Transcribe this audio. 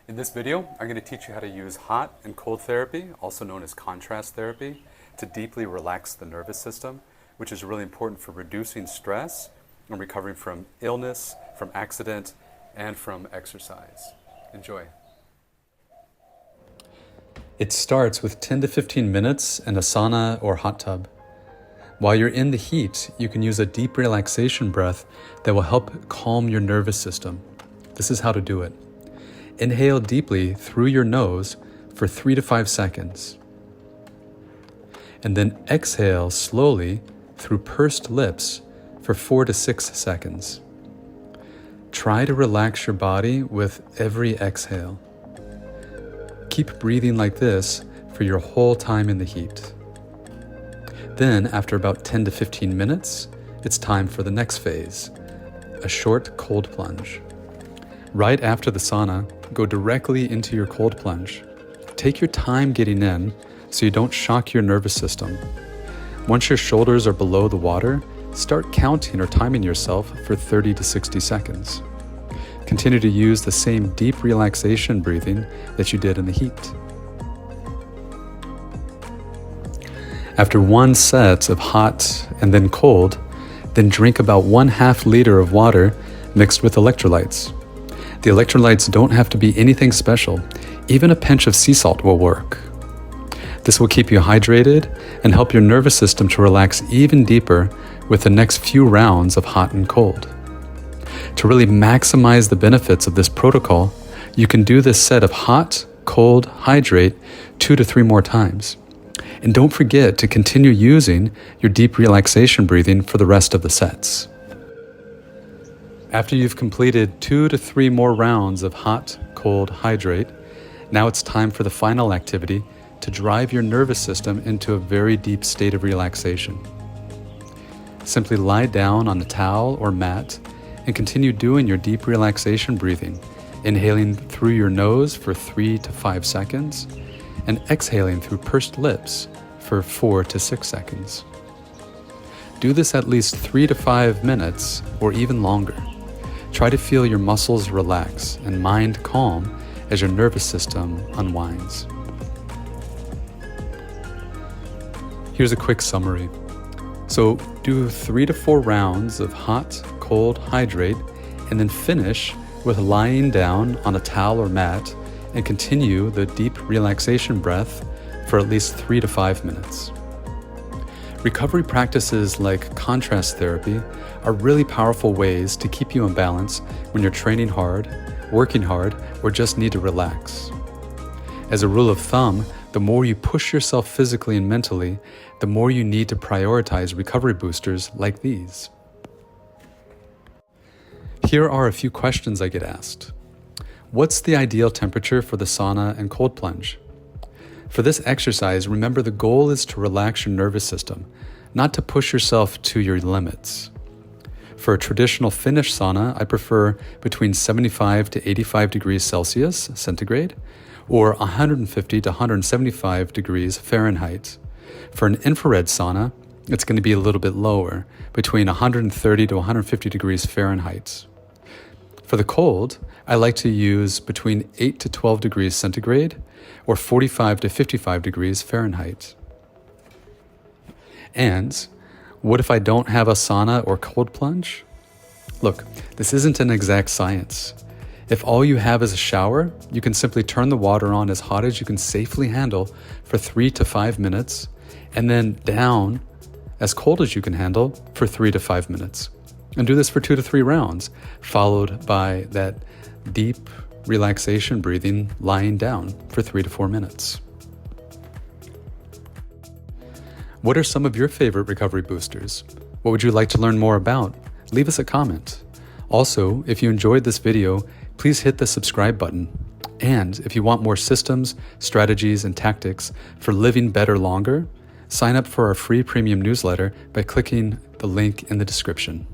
In this video, I'm going to teach you how to use hot and cold therapy, also known as contrast therapy, to deeply relax the nervous system, which is really important for reducing stress and recovering from illness, from accident, and from exercise. Enjoy. It starts with 10 to 15 minutes in a sauna or hot tub. While you're in the heat, you can use a deep relaxation breath that will help calm your nervous system. This is how to do it. Inhale deeply through your nose for 3 to 5 seconds. And then exhale slowly through pursed lips for 4 to 6 seconds. Try to relax your body with every exhale. Keep breathing like this for your whole time in the heat. Then, after about 10 to 15 minutes, it's time for the next phase, a short cold plunge. Right after the sauna, go directly into your cold plunge. Take your time getting in so you don't shock your nervous system. Once your shoulders are below the water, start counting or timing yourself for 30 to 60 seconds. Continue to use the same deep relaxation breathing that you did in the heat. After one set of hot and then cold, then drink about 1/2 liter of water mixed with electrolytes. The electrolytes don't have to be anything special. Even a pinch of sea salt will work. This will keep you hydrated and help your nervous system to relax even deeper with the next few rounds of hot and cold. To really maximize the benefits of this protocol, you can do this set of hot, cold, hydrate 2 to 3 more times. And don't forget to continue using your deep relaxation breathing for the rest of the sets. After you've completed 2 to 3 more rounds of hot, cold, hydrate, now it's time for the final activity to drive your nervous system into a very deep state of relaxation. Simply lie down on a towel or mat and continue doing your deep relaxation breathing, inhaling through your nose for 3 to 5 seconds and exhaling through pursed lips for 4 to 6 seconds. Do this at least 3 to 5 minutes or even longer. Try to feel your muscles relax and mind calm as your nervous system unwinds. Here's a quick summary. So do 3 to 4 rounds of hot, cold, hydrate, and then finish with lying down on a towel or mat and continue the deep relaxation breath for at least 3 to 5 minutes. Recovery practices like contrast therapy are really powerful ways to keep you in balance when you're training hard, working hard, or just need to relax. As a rule of thumb, the more you push yourself physically and mentally, the more you need to prioritize recovery boosters like these. Here are a few questions I get asked. What's the ideal temperature for the sauna and cold plunge? For this exercise, remember the goal is to relax your nervous system, not to push yourself to your limits. For a traditional Finnish sauna, I prefer between 75 to 85 degrees Celsius, centigrade, or 150 to 175 degrees Fahrenheit. For an infrared sauna, it's going to be a little bit lower, between 130 to 150 degrees Fahrenheit. For the cold, I like to use between 8 to 12 degrees centigrade or 45 to 55 degrees Fahrenheit. And what if I don't have a sauna or cold plunge? Look, this isn't an exact science. If all you have is a shower, you can simply turn the water on as hot as you can safely handle for 3 to 5 minutes, and then down as cold as you can handle for 3 to 5 minutes. And do this for 2 to 3 rounds, followed by that deep relaxation breathing lying down for 3 to 4 minutes. What are some of your favorite recovery boosters? What would you like to learn more about? Leave us a comment. Also, if you enjoyed this video, please hit the subscribe button. And if you want more systems, strategies, and tactics for living better longer, sign up for our free premium newsletter by clicking the link in the description.